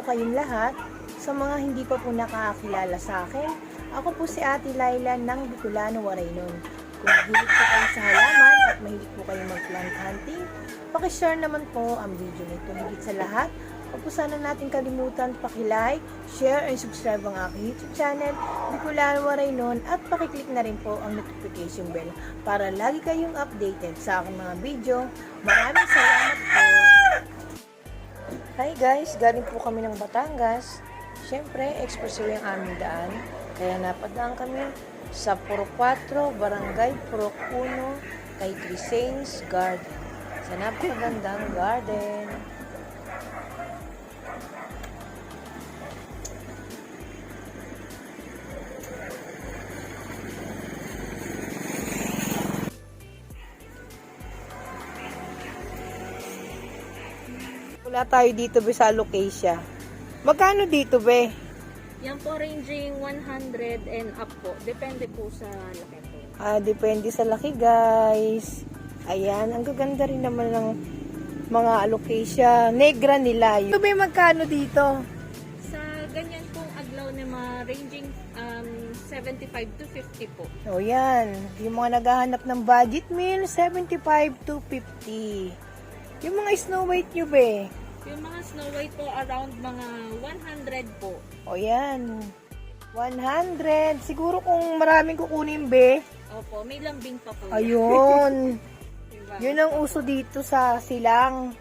po kayong lahat. Sa mga hindi pa po nakakakilala sa akin, ako po si Ate Laila ng Bicolano, Waraynon. Kung mahilig po kayo sa halaman at mahilig po kayo mag-plant hunting, pakishare naman po ang video nito. Higit sa lahat, huwag po sana natin kalimutan paki-like, share, and subscribe ang aking YouTube channel, Bicolano, Waraynon, at pakiclick na rin po ang notification bell para lagi kayong updated sa aking mga video. Maraming salamat po! Hi guys, galing po kami ng Batangas. Siyempre, expressway ang aming daan. Kaya napadaan kami sa Purok 4, Barangay Purok 1, kay Crisains Garden. Sa napakagandang garden. Wala tayo dito be sa Alocasia. Magkano dito be? Yan po ranging 100 and up po. Depende po sa laki po. Depende sa laki guys. Ayan, ang gaganda rin naman ng mga Alocasia. Negra nila. Ito be magkano dito? Sa ganyan pong aglaw na mga ranging 75 to 50 po. O yan, yung mga naghahanap ng budget meal, 75 to 50. Yung mga Snow White nyo be? Yung mga Snow White po around mga 100 po. O yan, 100. Siguro kung maraming kukunin be. Opo, may lambing pa po. Ayun. Diba? Yun ang uso dito sa silang.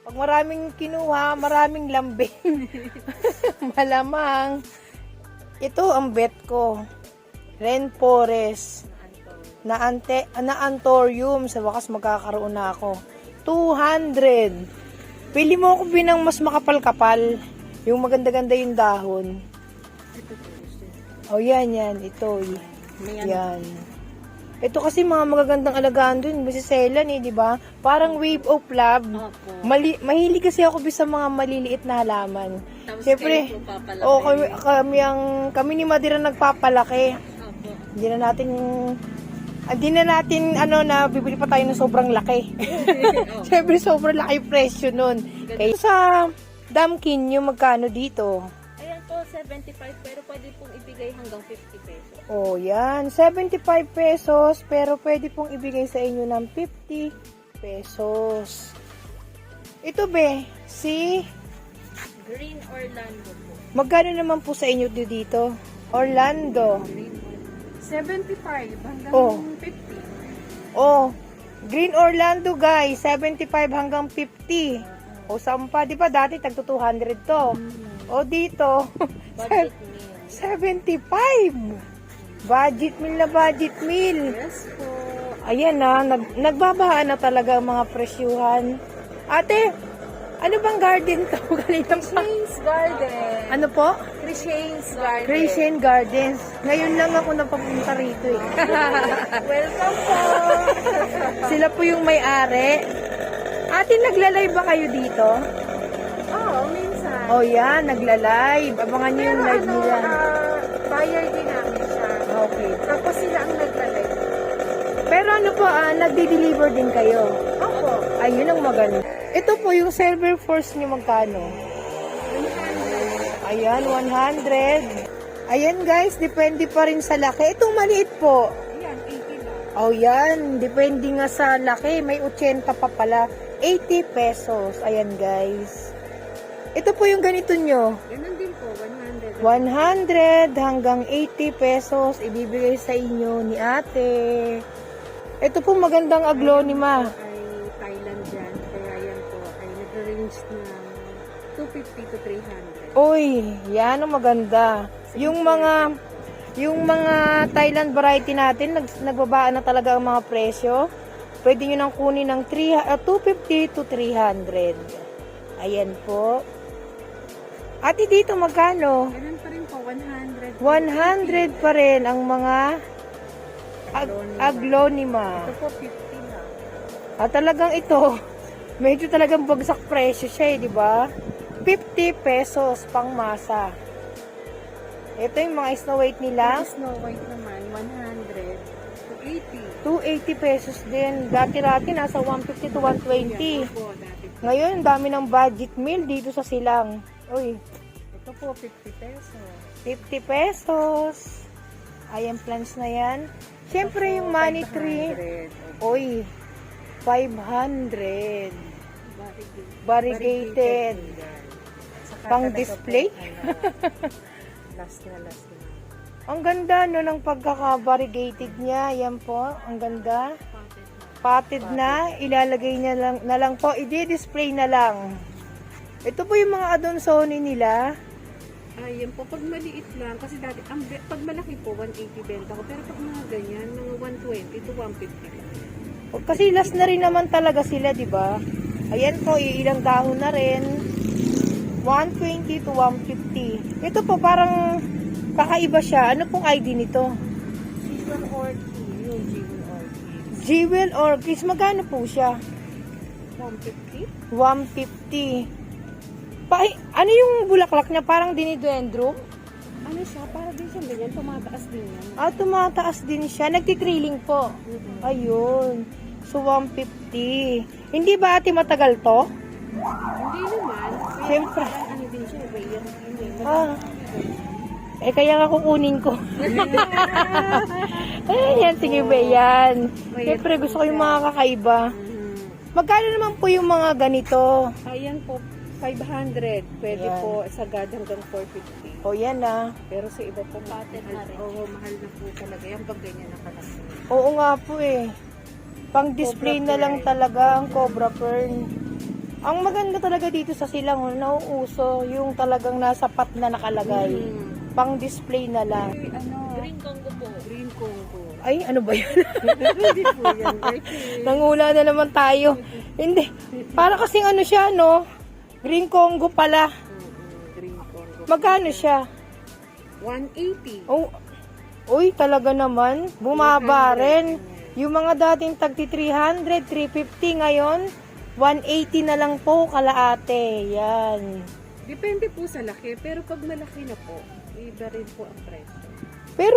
Pag maraming kinuha, maraming lambing. Malamang. Ito ang bet ko. Rainforest. Na Anthurium. Sa wakas magkakaroon na ako. 200. Pili mo ako binang mas makapal-kapal. Yung maganda-ganda yung dahon. Oh, yan. Ito. Yan. Ito kasi mga magagandang alagaan dun. Masiselan di ba? Parang wave of love. Mahilig kasi ako sa mga maliliit na halaman. Siyempre, kami ni Madira nagpapalaki. Hindi na natin bibili pa tayo ng sobrang laki. Siyempre, sobrang laki presyo nun. Kaya sa Damkin nyo, magkano dito? Ayan po, 75 pero pwede pong ibigay hanggang 50 pesos. Oh, yan. 75 pesos pero pwede pong ibigay sa inyo ng 50 pesos. Ito be, si Green Orlando po. magkano naman po sa inyo dito? Orlando. 75 hanggang 50. Oh, Green Orlando guys, 75 hanggang 50. O sampa, di ba dati tagto 200 to. O dito, Budget meal. 75. Budget meal na budget meal. Yes po. Ayan nagbabahaan na talaga ang mga presyuhan. Ate, ano bang garden to? Galing ng Crisains Garden. Ano po? Crisains Garden. Christian Gardens. Ngayon lang ako napapunta rito eh. Welcome po. Sila po yung may-ari. Ate, nagla-live ba kayo dito? Oo, minsan. Oh yan, nagla-live. Abangan niyo yung live nila. Buyer din namin siya. Okay. Tapos sila ang naglalay. Pero ano po, nagdi-deliver din kayo? Opo. Ayun ang maganda. Ito po yung server force niyo magkano? 100. Ayan, 100. Ayan guys, depende pa rin sa laki. Itong maliit po. Ayan, 80 lang. Oh yan, depende nga sa laki. May 80 pa pala. 80 pesos. Ayan guys. Ito po yung ganito nyo. Ganun din po, 100. 100 hanggang 80 pesos ibibigay sa inyo ni ate. Ito po magandang aglonema. Ay Thailand dyan. Kaya yan po ay nag-range ng 250 to 300. Uy, yan ang maganda. Yung mga Thailand variety natin, nagbabaan na talaga ang mga presyo. Pwede nyo nang kunin ng 250 to 300. Ayan po. Ate, dito magkano? Ganun pa rin po, 100. 100 pa rin ang mga aglonema. Ito po, 50 lang. Talagang ito, medyo talagang bagsak presyo siya di ba? 50 pesos pang masa. Ito yung mga Snow White nila. Yung Snow White naman, 100 to 80. 280 pesos din. Dati-dati nasa 150 to 120. Po, dati. Ngayon, dami ng budget meal dito sa Silang. Uy, Ito po, 50 pesos. 50 pesos. Ayan, plants na yan. Siyempre, yung money tree. 500. Oy, 500. Variegated. Saka Pang talaga display? po, last na. Ang ganda no ng pagkaka-variegated niya. Yan po, ang ganda. Potted na, ilalagay niya na lang po, i-display na lang. Ito po yung mga Adansonii nila. Ayan po, pag maliit lang, kasi dati, pag malaki po, 180 benta ko. Pero pag mga ganyan, mga 120 to 150. Kasi last na rin naman talaga sila, di ba? Ayan po, ilang dahon na rin. 120 to 150. Ito po, parang kakaiba siya. Ano pong ID nito? Jewel Orchid. Yung Jewel Orchid. Jewel Orchids. Magkano po siya? 150? 150. Ano yung bulaklak niya? Parang dinidendro? Ano siya? Para din siya ganyan. Tumataas din yan. Tumataas din siya. Nagtitrilling po. Ayun. So, 150. Hindi ba ate matagal to? Hindi naman. Siyempre. Parang ano din siya. Rare. Kaya nga kukunin ko. Yan, sige ba yan. Siyempre, gusto ko yung mga kakaiba. Magkano naman po yung mga ganito? Ayan po. 500. Pwede Ayan. po sagad hanggang 450. O, yan na. Pero sa iba po, mahal na rin. Oo, mahal na po talaga. Yan pag ganyan nakalaki. Oo nga po eh. Pang-display na lang talaga ang Cobra Fern. Ang maganda talaga dito sa silang, nauuso yung talagang nasa pot na nakalagay. Pang-display na lang. Ano? Green Congo po. Green Congo. Ay, ano ba yan? Hindi po yan. Nangula na naman tayo. Hindi. Para kasing ano siya, no? Green Congo pala. Green Congo. Magkano siya? 180. Oh, uy, talaga naman. Bumaba rin. Yung mga dating tagti 300, 350 ngayon, 180 na lang po kalaate. Yan. Depende po sa laki. Pero pag malaki na po, iba rin po ang presyo. Pero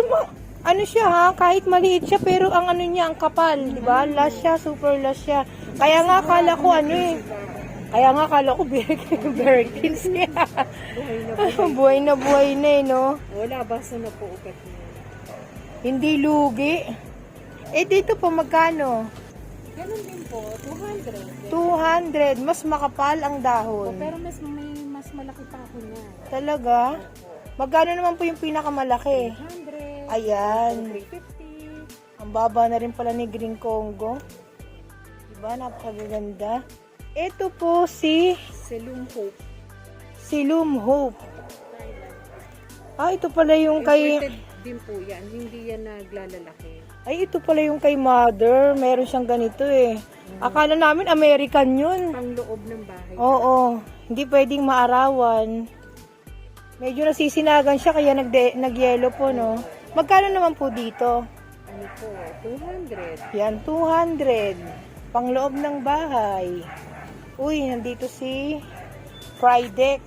ano siya ha, kahit maliit siya, pero ang ano niya, ang kapal, di ba? Last siya, super last siya. Kaya nga akala ko ano eh. Kaya nga akala ko Birkins niya. Buhay na buhay. Buhay na eh, no? Wala, basta na po ugat niya. Hindi lugi. Dito po magkano? Ganun din po, 200. 200. Mas makapal ang dahon. Pero mas malaki pa ako niya. Talaga? Magkano naman po yung pinakamalaki? 100. Ayan. 350. Ang baba na rin pala ni Green Congo. Diba? Napakaganda. Ito po si Selum Hope. Silum Hope. Ito pala yung kay... Imported din po yan. Hindi yan naglalalaki. Ay, ito pala yung kay Mother. Meron siyang ganito eh. Akala namin American yun. Pang loob ng bahay. Oo. Hindi pwedeng maarawan. Medyo nasisinagan siya kaya nag-yellow po, no? Magkano naman po dito? Ano po? 200. Yan, 200. Pangloob ng bahay. Uy, nandito si Frideck.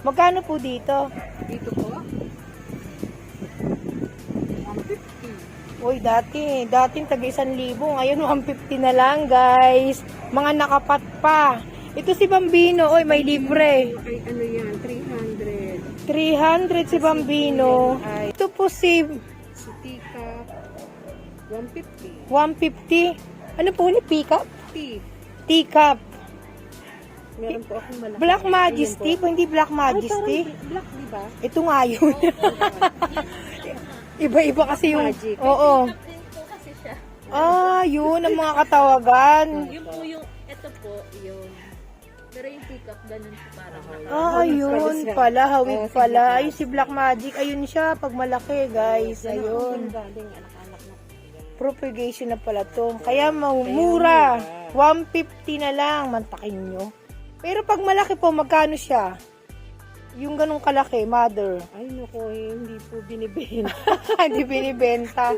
Magkano po dito? Dito po? 150. Uy, dating tag 1,000. Ngayon, 150 na lang, guys. Mga nakapat pa. Ito si Bambino. Uy, may libre. Ay, ano yan? 300. 300 si Bambino. Ito po si Si Tika, 150. 150. Ano po ni Pickup? Tea. Teacup. Meron po akong malaki. Black Majesty. Ayun po. Hindi Black Ay, Majesty. parang black, di ba? Ito nga yun. Iba-iba kasi yung... Magic. Oo. Din po kasi siya. Yun ang mga katawagan. Yung po yung, ito po, yun. Pero yung pick-up, ganun po parang Ayun pala. Hawig pala. Ayun si Black Magic. Ayun siya pag malaki, guys. Ayun. Galing anak-anak na. Propagation na pala to. Kaya mura. 150 na lang. Mantakin nyo. Pero pag malaki po, magkano siya? Yung ganong kalaki, Mother. Ay, naku, hindi po binibenta. Hindi binibenta.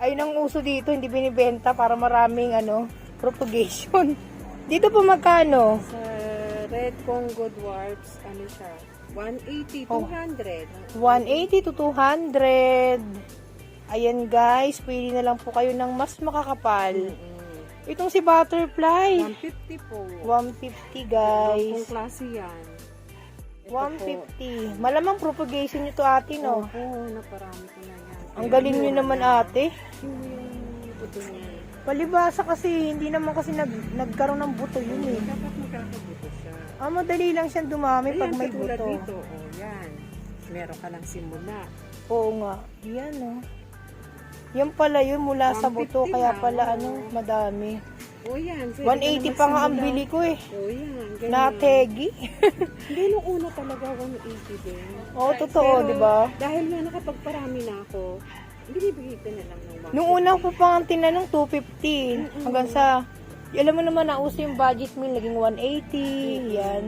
Ayun ang uso dito, hindi binibenta para maraming propagation. Dito po magkano? Sa Red Congo Dwarfs, ano siya? 180, 200. 180 to 200. Ayan guys, pwede na lang po kayo ng mas makakapal. Itong si Butterfly. 150 po. 150 guys. Kung klase yan. Ito po. 150. Malamang propagation nyo to ate, no? Opo, naparami ko na yan. Ang galing nyo naman ate. Yung buto niya. Palibasa kasi, hindi naman kasi nagkaroon ng buto yun eh. Dapat magkakabuto siya. Madali lang siyang dumami pag may katulad buto. dito. Oh, yan. Meron ka lang simula. Oo nga. Yan oh. Yan pala yun mula sa 150 buto, kaya na, pala oo. madami. Oh, yan. Pwede 180 pa nga ang bili ko eh. Oh, yan. Ganyan. Nategi. Hindi, nung una talaga 180 din. Oo, totoo, Pero, di ba? Dahil nga nakapagparami na ako, binibigay ko na lang ng 150. Nung una ko pa ang tinanong 250 hanggang sa alam mo naman nauso yung budget meal naging 180 yan.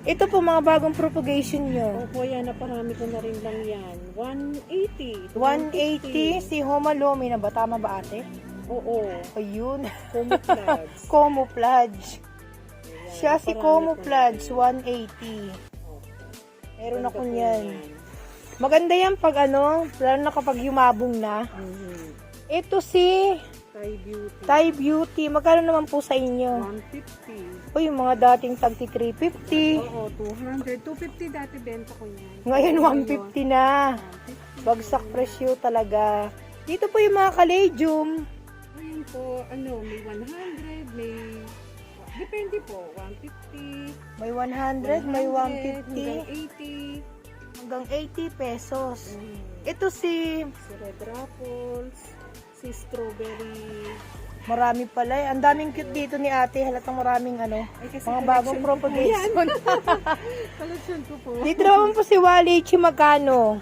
Ito po mga bagong propagation nyo. Opo, yan. Naparami ko na rin lang yan. 180. 180 si Homalomi na ba? Tama ba ate? Oo. Ayun. Camouflage. Camouflage. Ayan, Siya si naparami Camouflage ko na 180. Meron ako niyan. yan. Maganda yan pag ano, lalo na kapag yumabong na. Ito si Thai Beauty. Thai Beauty. Magkano naman po sa inyo? 150. O yung mga dating tagti 350. Oo, 200. 250 dati benta ko yan. Ngayon 150 na. 150. Bagsak presyo talaga. Dito po yung mga kaladium. Ayun po, ano, may 100, may... Depende po, 150. May 100, may 150. 150. Hanggang 80 pesos. Mm. Ito si... Si Red Ruffles, si Strawberry. Marami pala eh. Ang daming cute dito ni ate. Halatang maraming ano. Ay, kasi Mga bagong collection ko po yan. propagation. Collection ko po. Dito naman po si Walichi. Magkano?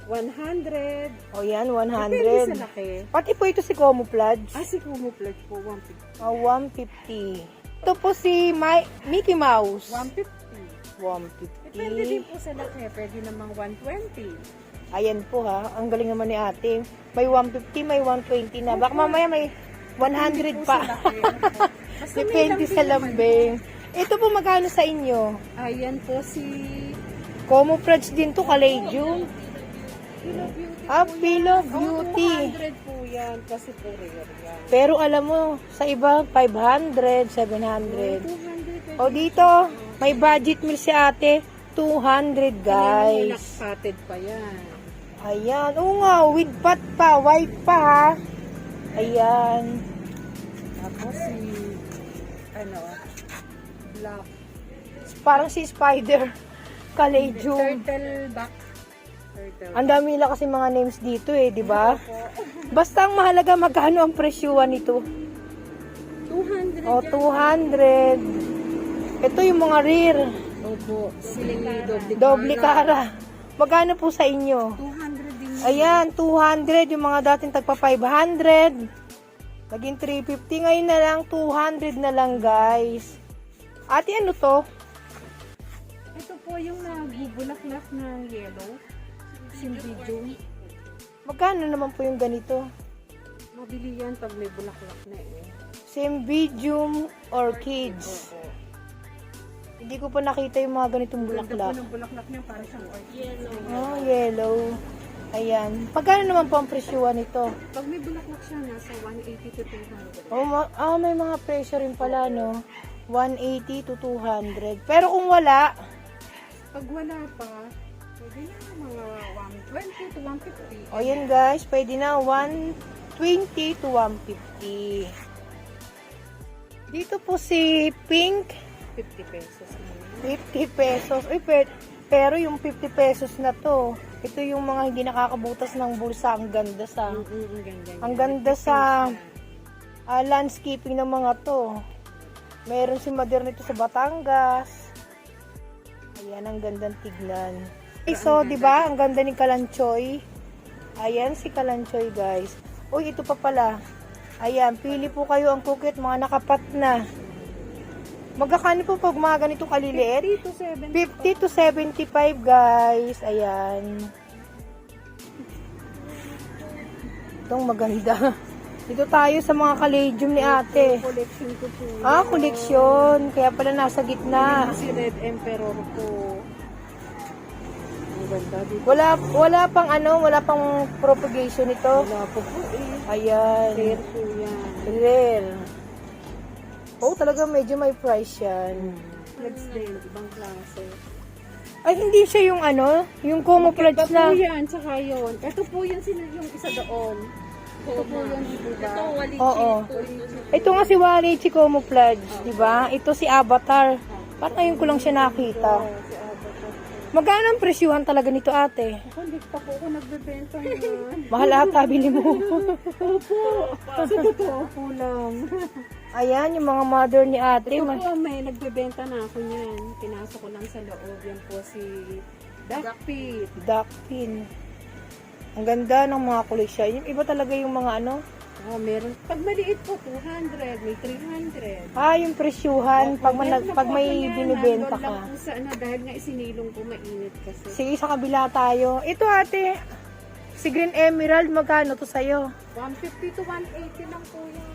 100. O yan, Depende sa 100. laki. Pati po ito si Camouflage. Si Camouflage po, 150. 150. Ito po si Mickey Mouse. 150. 150. Depende din po sa laki. Pwede namang 120. Ayan po ha. Ang galing naman ni ate. May 150, may 120 na. Baka mamaya may 100 pa. Depende sa lambing. Ito po magkano sa inyo? Ayan po si Camouflage din to, kaladium. Pillow Beauty. Pillow Beauty. 200 po yan kasi po rare yan. Pero alam mo, sa iba, 500, 700. 200. O dito, may budget meal si ate. 200 guys. Nakpatted pa yan. Ayan. Oo nga, with pot pa. White pa ha. Ayan. Tapos si ano, black. Parang si Spider. Kaladium. Turtle back. Turtle. Ang dami nila kasi mga names dito eh, di ba? Basta ang mahalaga magkano ang presyuan nito. 200. O, 200. Ito yung mga rare. Opo. Si Doble cara. Magkano po sa inyo? 200 din. Ayan, 200. Yung mga dating tagpa 500. Naging 350. Ngayon na lang, 200 na lang guys. Ate, ano to? Ito po yung nagubulaklak ng yellow. Simbidium. Magkano naman po yung ganito? Mabili yan pag may bulaklak na eh. Cymbidium orchids. Opo. Hindi ko pa nakita yung mga ganitong Ganda po bulaklak. ng bulaklak niya para siyang orchid. Yellow. Oh, yellow. Ayan. Pagkano naman po ang presyuan nito? Pag may bulaklak siya, nasa 180 to 200. Oh, may mga presyo rin pala, no? 180 to 200. Pero kung wala, Pag wala pa, pwede na mga 120 to 150. o yan guys, pwede na 120 to 150. Dito po si Pink, 50 pesos na yun. 50 pesos. Uy, pero yung 50 pesos na to, ito yung mga hindi nakakabutas ng bulsa. Ang ganda sa, Ang ganda. ang ganda sa landscaping ng mga to. Meron si Mader nito sa Batangas. Ayan, ang gandang tignan. Okay, so, di ba ang ganda ni Kalanchoy? Ayan, si Kalanchoy, guys. Uy, ito pa pala. Ayan, pili po kayo ang cookie at mga nakapat na. Magkakano po pag mga ganito kaliliit? 50 to 70. 50 to 75, guys. Ayan. Itong maganda. Dito tayo sa mga kaladium ni ate. Collection ko po. Koleksyon. Kaya pala nasa gitna. Si Red Emperor ko. Ang ganda dito. Wala pang ano, wala pang propagation ito. Wala po po eh. Ayan. Rare po yan. Rare. Oh, talaga medyo may price yan. Flags din. Ibang klase. Ay, hindi siya yung ano, yung camouflage Ito na. po yan, tsaka yun. Ito po yung yung isa doon. Ito po yun, di ba? Ito, walichi Oo. po yun. Ito nga si Warichi camouflage, di ba? Ito si Avatar. Parang ngayon ko lang siya nakita. Si Avatar. Magkano ang presyuhan talaga nito, ate? Ako, hindi pa po ako nagbebenta yan. Mahal ata, bili mo. Opo. Sa totoo po lang. Ayan, yung mga mother ni ate. Ito po, may nagbebenta na ako niyan. Pinasok ko lang sa loob. Yan po si Duckpit. Duckpin. Ang ganda ng mga koleksyon. Yung iba talaga yung mga ano. Oh, meron. Pag maliit po, 200. May 300. Yung presyuhan. Pag, Meron na pag po may ako yan. binibenta Nandun lang ka. po sa ano, dahil nga isinilong ko mainit kasi. Sige, sa kabila tayo. Ito ate, si Green Emerald, magkano to sa'yo? 150 to 180 lang po yan.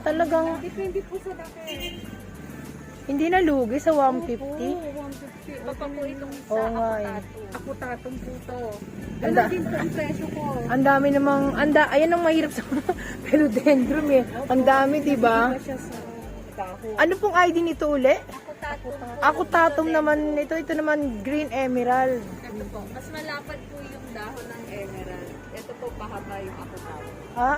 Talagang Depende po sa laki. hindi na lugi sa 150. Oo, 150. Iba pa po itong isa, Oo nga eh. ako Ako tatong po to. Anda. Ano din po ang presyo ko? Ang dami namang, ayan ang mahirap sa philodendron eh. Ang dami, di ba? Iba siya sa dahon. Ano pong ID nito uli? Ako tato po. Ako tatom naman nito. Ito naman Green Emerald. Ito po, mas malapad po yung dahon ng emerald. Ito po, pahaba yung ako tato.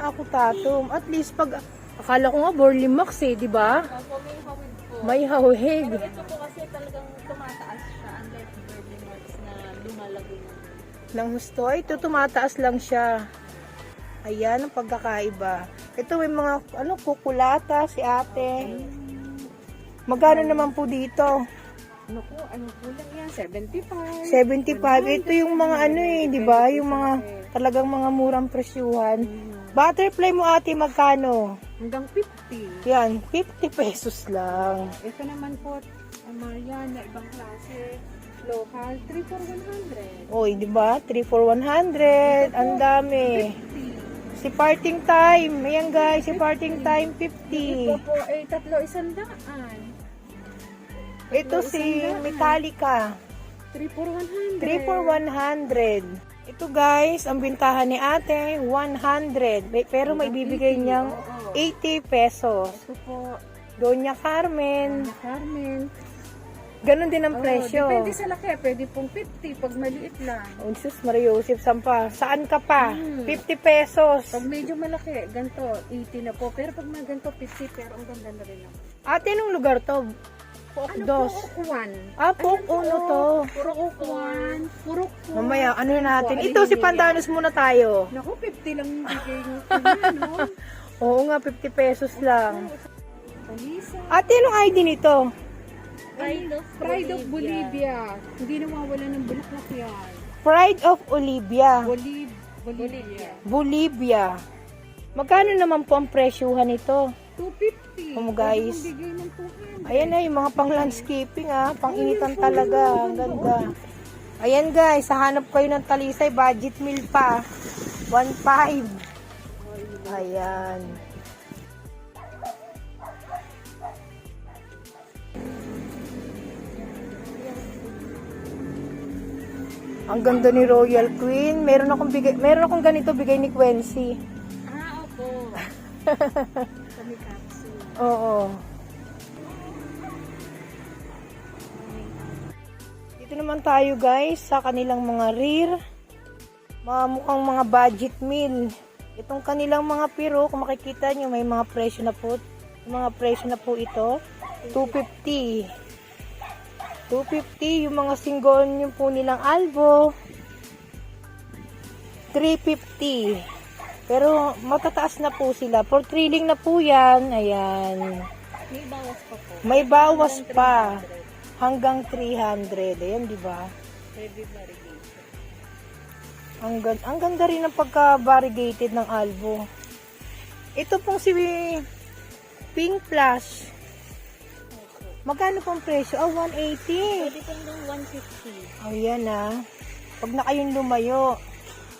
Ako tatom. At least pag, akala ko nga Borley Max eh, di ba? Opo, may hawid po. May hawig. Pero ito po kasi talagang tumataas siya unlike birthday marks na lumalago na. Nang gusto. Ito tumataas lang siya. Ayan ang pagkakaiba. Ito may mga kukulata si ate. Magkano naman po dito? Naku, ano po lang yan? 75. 75. Ito yung mga di ba? Yung mga talagang mga murang presyuhan. Butterfly mo ate magkano? Hanggang 50. Yan, 50 pesos lang. Ito naman po, Marian, na ibang klase. Local, 3 for 100. Oy, di ba? 3 for 100. Ang dami. Si parting time. Ayan guys, si parting time 50. Ito po ay 300. Ito si Metallica. 3 for 100. 3 for 100. Ito guys, ang bintahan ni ate, 100. Pero may bibigay niyang 80 pesos. Ito po, Doña Carmen. Carmen. Ganon din ang presyo. Depende sa laki. Pwede pong 50 pag maliit lang. Oh, Jesus Maria Joseph, Sampa. Saan ka pa? 50 pesos. Pag medyo malaki, ganito, 80 na po. Pero pag mga ganito, 50. Pero ang ganda na rin ako. Ate, anong lugar to? Dos. Ukuan. Pok uno to. Puro ukuan. Puro ukuan. Mamaya, ano yun natin? Ito, si Pandanos muna tayo. Naku, 50 lang yung bigay nyo. Kanya, no? Oo nga, 50 pesos lang. Palisa. Ate, anong ID nito? Pride of Bolivia. Hindi nawawala ng bulaklak yan. Pride of Olivia. Bolivia. Bolivia. Magkano naman po ang presyuhan nito? 250. Guys. Pwede mong bigay ng 200. Ayan na, yung mga pang landscaping pang initan talaga. Ang ganda. Ayan guys, hahanap kayo ng talisay, budget meal pa. 1.5. Ayan. Ang ganda ni Royal Queen. Meron akong ganito bigay ni Quincy. Opo. Kami capsule. Oo. Dito naman tayo guys sa kanilang mga rear. Mukhang mga budget meal. Itong kanilang mga piro, kung makikita nyo, may mga presyo na po. Yung mga presyo na po ito, 250. 250 yung mga singgon yung po nilang albo. 350. Pero matataas na po sila. For thrilling na po yan. Ayan. May bawas pa po. May bawas pa. Hanggang 300. Ayan, di ba? Heavy variegated. Ang ganda rin ng pagka-variegated ng albo. Ito pong si Pink Flash. Magkano pong presyo? 180. Pwede kong ng 150. Ayan Pag na kayong lumayo,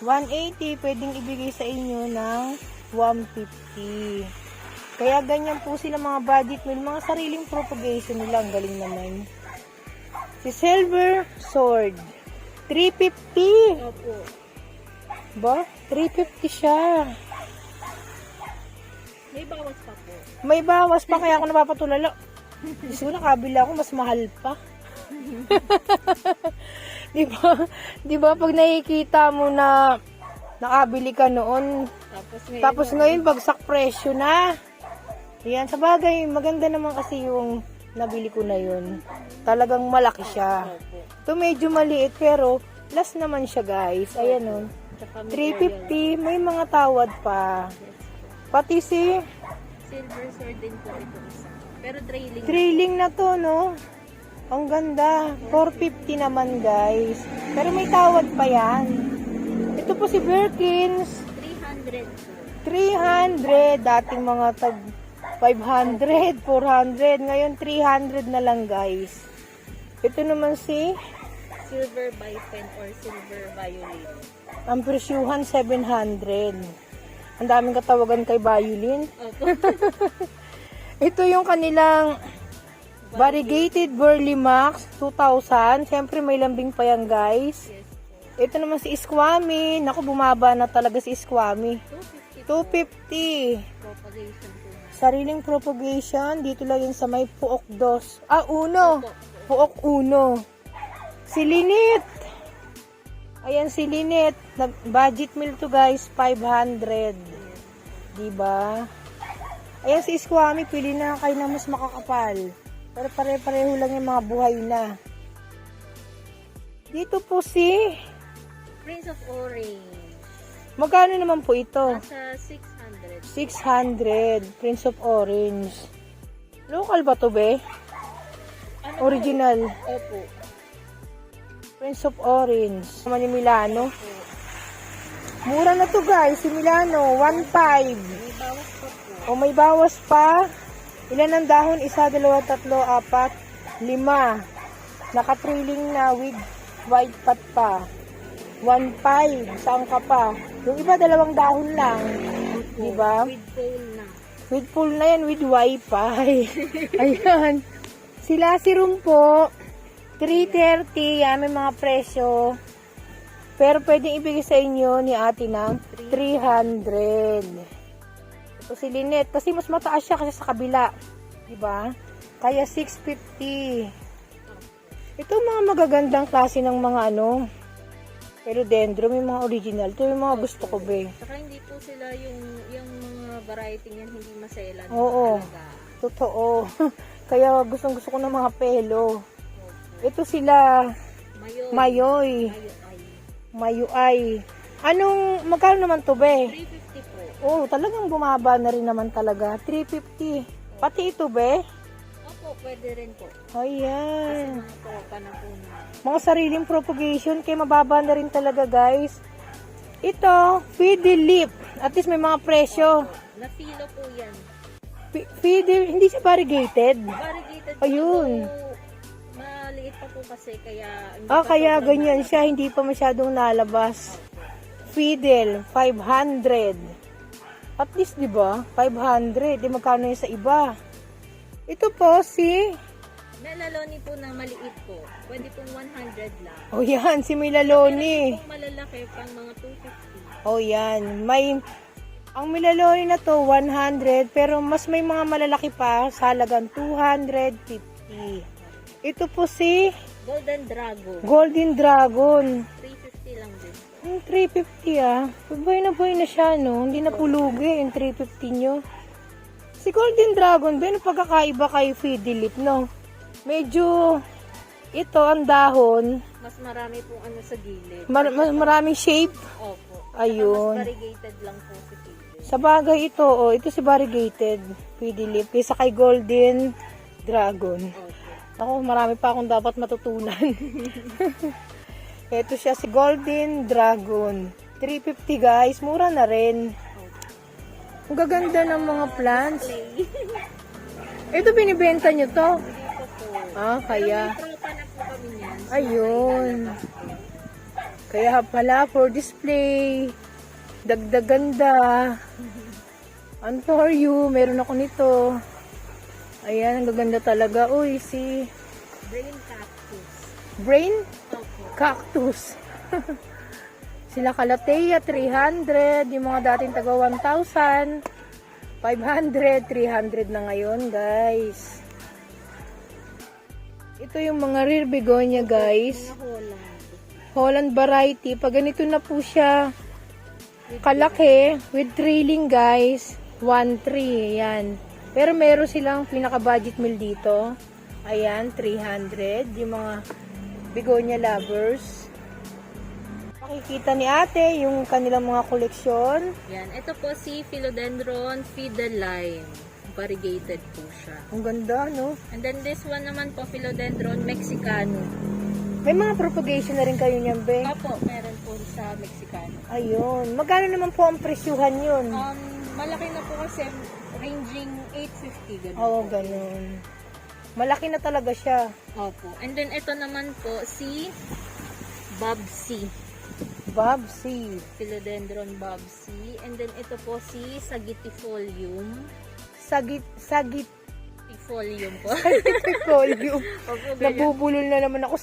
180 pwedeng ibigay sa inyo ng 150. Kaya ganyan po sila mga budget meal, mga sariling propagation nila. Ang galing naman. Si Silver Sword, 350. Opo. Ba? 350 siya. May bawas pa po. May bawas pa kaya ako napapatulala. Gusto ko nakabila ako, mas mahal pa. Di ba? Di ba pag nakikita mo na nakabili ka noon, tapos ngayon bagsak presyo na. Yan, sa bagay, maganda naman kasi yung nabili ko na yun. Talagang malaki siya. Ito medyo maliit pero last naman siya guys. Ayan o. 350, may mga tawad pa. Pati si Silver sword din po ito isa. Pero trailing. trailing na to, no? Ang ganda. 450 naman guys. Pero may tawad pa yan. Ito po si Birkins. 300 po. 300. Dating mga tag 500, 400. Ngayon 300 na lang guys. Ito naman si Silver Biped or silver violin. ang presyuhan 700. Ang daming katawagan kay Violin. Opo. Ito yung kanilang variegated Burley Max 2000. Siyempre may lambing pa yan guys. Yes po. Ito naman si Squammy. Naku, bumaba na talaga si Squammy. 250 250. propagation po na. Sariling propagation. Dito lang yun sa may Puok 2. Ah, 1. Opo. Puok 1. Si Linit. Ayan si Linit. Budget meal to guys. 500. Diba? Ayan si Squammy. Pili na kayo na mas makakapal. Pero pare-pareho lang yung mga buhay na. Dito po si... Prince of Orange. Magkano naman po ito? Nasa 600. 600. Prince of Orange. Local ba to be? Ano Original. po? Opo. Prince of Orange. Naman yung Milano. Opo. Mura na to guys. Si Milano. 1.5. May bawas pa po. O may bawas pa. Ilan ang dahon? 1, 2, 3, 4, 5. Naka-trailing na with white pot pa. 1.5. Saan ka pa? Yung iba 2 dahon lang. Diba? With pole na. With full na yan, with wifi. Ayan. Sila si room po. 330. Yan, may mga presyo. Pero pwedeng ibigay sa inyo ni ate ng 300. Ito si Lynette. Kasi mas mataas siya kasi sa kabila. Diba? Kaya 650. Ito mga magagandang klase ng mga ano. Pero dendro, may mga original. Ito yung mga gusto ko be. Saka hindi po sila yung mga variety niyan hindi maselan. Oo. Talaga. Totoo. Kaya gustong gusto ko ng mga pelo. Opo. Ito sila. Mayoy. Mayoy. Mayuay. Anong, magkano naman to be? 350 po. Oh, talagang bumaba na rin naman talaga. 350. Pati ito be? Opo, pwede rin po. Ayan. Mga tropa na po na. Mga sariling propagation. Kaya mababa na rin talaga guys. Ito, Fidelip. At least may mga presyo. Na-filo po yan. Fidel, hindi siya variegated. Variegated Ayun. po. Maliit pa po kasi kaya... hindi Ah, pa kaya sobrang ganyan malaki. siya. Hindi pa masyadong nalabas. Fidel, 500. At least, di ba? 500. Di magkano yun sa iba. Ito po si... Melaloni po na maliit po. Pwede pong 100 lang. Oh, yan. Si Milaloni. Kung malalaki, pang mga 250. Oh, yan. May... Ang Milaloni na to, 100. Pero mas may mga malalaki pa. Sa halagang 250. Ito po si... Golden Dragon. Golden Dragon. 350 lang din. 350 ah. Buhay na siya, no? Hindi na pulugi yung 350 nyo. Si Golden Dragon, ba yung pagkakaiba kay Fidelip, no? Medyo, ito, ang dahon, Mas marami pong ano sa gilid. maraming shape. Opo. Ayun. Mas variegated lang po si Fidelip. Sa bagay ito, oh, ito si variegated Fidelip. Kaysa kay Golden Dragon. Opo. Ako, marami pa akong dapat matutunan. Ito siya si Golden Dragon. 350 guys, mura na rin. Ang gaganda ng mga plants. Play. Ito binibenta nyo to? Dito po. Ah, kaya. Pero may tropa na po kami niyan. Ayun. Kaya pala for display. Dagdaganda. And for you, meron ako nito. Ayan, ang gaganda talaga. Uy, si Brain cactus. Brain Opo. Cactus. Sila Calathea, 300. Yung mga dating taga 1,000. 500, 300 na ngayon, guys. Ito yung mga rare begonia, guys. Mga Holland. Holland variety. Pag ganito na po siya, kalaki, with trailing, guys, 1.3. Ayan. Pero meron silang pinaka-budget meal dito. Ayan, 300. Yung mga begonia lovers. Makikita ni ate yung kanilang mga koleksyon. Yan. Ito po si Philodendron Fideline. Variegated po siya. Ang ganda, no? And then this one naman po, Philodendron Mexicano. May mga propagation na rin kayo niyan, be. Opo, meron po sa Mexicano. Ayun. Magkano naman po ang presyuhan yun? Malaki na po kasi ranging 850 ganun. Oo, po. ganun. Malaki na talaga siya. Opo. And then ito naman po si Bobsy. Bobsy. Philodendron Bobsy. And then ito po si Sagitifolium. Sagit Tifolium po. Sagitipolium. Opo, ganyan. Nabubulol na naman ako.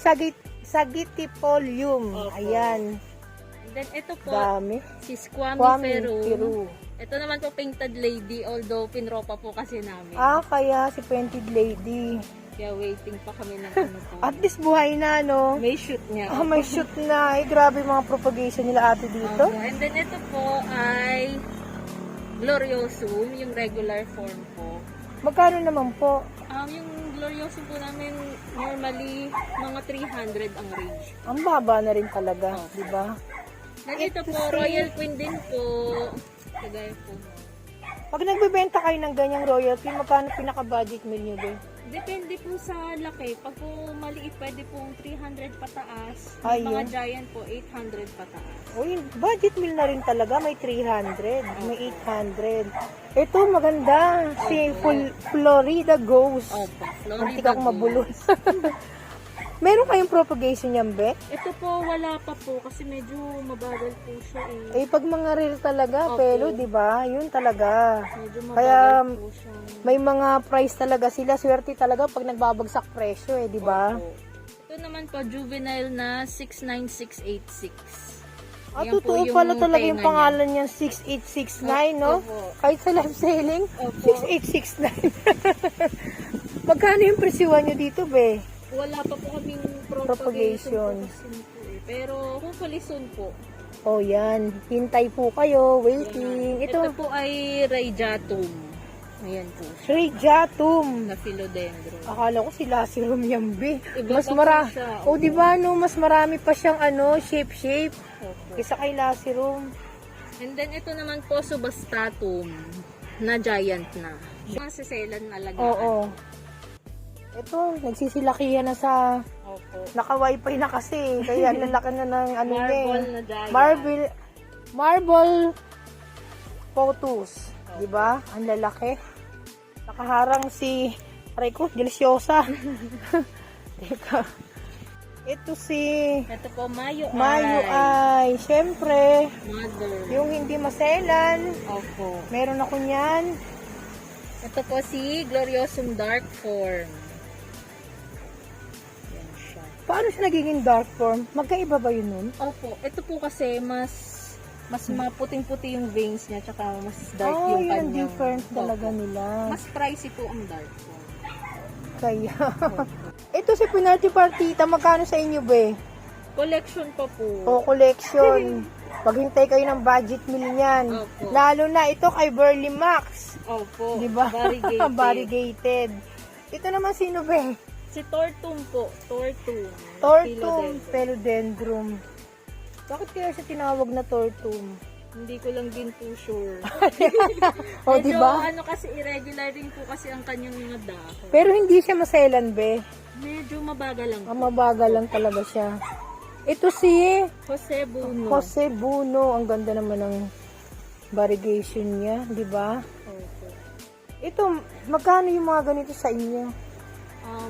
Sagitipolium. Opo. Ayan. And then ito po Dami. si Squammy Kwame, Peru. Peru. Ito naman po Painted Lady, although pinropa po kasi namin. Kaya si Painted Lady. Kaya waiting pa kami ng ano po. At least buhay na, no? May shoot niya. May shoot na. Grabe mga propagation nila ate dito. Opo. And then ito po ay Gloriosum, yung regular form po. Magkano naman po? Yung Gloriosum po namin normally mga 300 ang range. Ang baba na rin talaga, Opo. di ba? Then ito po, see. Royal Queen din po. Kagaya po. Pag nagbebenta kayo ng ganyang royalty, magkano pinaka-budget meal nyo doon? Depende po sa laki. Pag po maliit, pwede pong 300 pataas. Ayun. Mga giant po, 800 pataas. Uy, budget meal na rin talaga. May 300, may 800. Ito, maganda. Si Florida Ghost. Opo, Muntik Florida akong Gold. mabulol. Meron kayong propagation yan, be? Ito po, wala pa po kasi medyo mabagal po siya eh. Pag mga rare talaga, Opo. pero, di ba? Yun talaga. Medyo mabagal Kaya, po siya. may mga price talaga sila. Swerte talaga pag nagbabagsak presyo, di ba? Opo. Ito naman po, juvenile na 69686. Yan po Totoo yung pala talaga yung tenga pangalan niya, 6869, no? Opo. Kahit sa live selling, Opo. 6869. Magkano yung presyuhan nyo dito, be? Wala pa po kaming Propagation. propagation po kasi po eh. Pero hopefully soon po. Oh, yan. Hintay po kayo. Waiting. Ito Ito, po ay Raijatum. Ayan po. Raijatum. Na Philodendron. Akala ko sila si Rumyambi. Iba Mas pa po marami. siya. Oh, di ba, no? Mas marami pa siyang shape. Opo. Kisa kay Lasirum. And then ito naman po Subastratum na giant na. Mga siselan na alagaan. Oo. Ito, nagsisilakihan na sa Opo. naka-wifi na kasi. Kaya ang lalaki na ng ano niya eh. Marble na giant. Marble photos. Di ba? Ang lalaki. Nakaharang si Rico, delisyosa. Teka. Ito si Ito po Mayo Mayo Eye. ay, syempre, Mother. yung hindi maselan. Opo. Meron ako niyan. Ito po si Gloriosum Dark Form. Yan siya. Paano siya nagiging dark form? Magkaiba ba yun nun? Opo. Ito po kasi mas maputing-puti yung veins niya tsaka mas dark Oh, yung yun ang kanyang. different talaga Opo. nila. Mas pricey po ang dark form. Kaya. Ito si Pinarty Partita, magkano sa inyo be? Collection pa po. O collection. Paghintay kayo ng budget meal niyan. Opo. Lalo na ito kay Burley Max. Opo. Di ba? Variegated. Variegated. Ito naman sino be? Si Tortum po. Tortum. Tortum Philodendron. Philodendron. Bakit kaya siya tinawag na Tortum? Hindi ko lang din po sure. O, di ba? Ano kasi irregular din po kasi ang kanyang mga dahon. Pero hindi siya maselan, be. Medyo mabagal lang po. Mabagal lang talaga siya. Ito si Jose Buno. Jose Buno. Ang ganda naman ng variegation niya, di ba? Opo. Ito, magkano yung mga ganito sa inyo?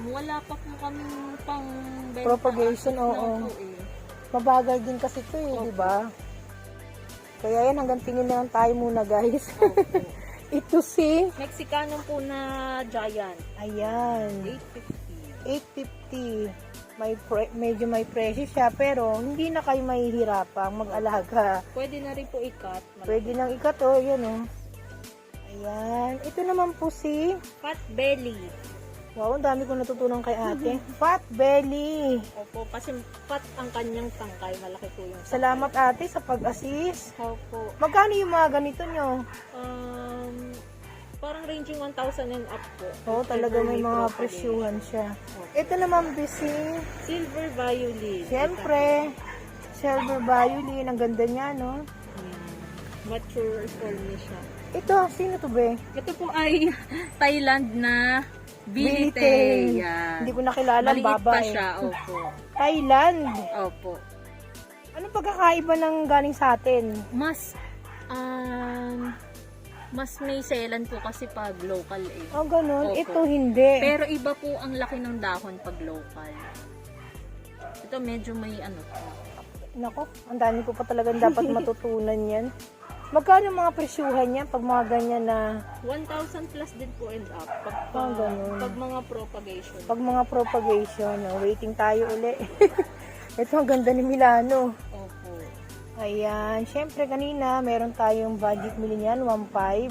Wala pa po kaming pang benta. Propagation, as of now oo. po eh. Mabagal din kasi ito eh, di ba? Kaya yan, hanggang tingin na lang tayo muna, guys. Opo. Ito si, Mexicano po na giant. ayan, 850. 850. Medyo may presyo siya, pero hindi na kayo mahihirapang mag-alaga. Pwede na rin po i-cut. Pwede nang ikat, oh, yan oh. Ayan. Ito naman po si Fat belly. Wow, ang dami ko natutunan kay ate. Fat belly. Opo, kasi fat ang kanyang tangkay. Malaki po yung tangkay. Salamat ate sa pag-assist. Opo. Magkano yung mga ganito nyo? Parang ranging 1,000 and up po. Oo, talaga may mga propagation. presyuhan siya. Opo. Ito naman, busy. Silver violin. Siyempre, silver violin. Ang ganda niya, no? Ayan. Mature form niya siya. Ito, sino to be? Ito po ay Thailand na Bilite. Bilite. Yan. Hindi ko nakilala, Maliit baba pa eh. siya. Opo. Thailand. Opo. Anong pagkakaiba ng galing sa atin? Mas may selan po kasi pag local eh. Oh, ganun. Opo. Ito, hindi. Pero iba po ang laki ng dahon pag local. Ito medyo may ano po. Nako, ang dami ko pa talagang dapat matutunan yan. Magkano mga presyuhan niya pag mga ganyan na 1,000 plus din po and up. ganun. Pag mga propagation. pag mga propagation, waiting tayo uli. Ito ang ganda ni Milano. Opo. Ayan, syempre kanina meron tayong budget nili niyan, 1.5.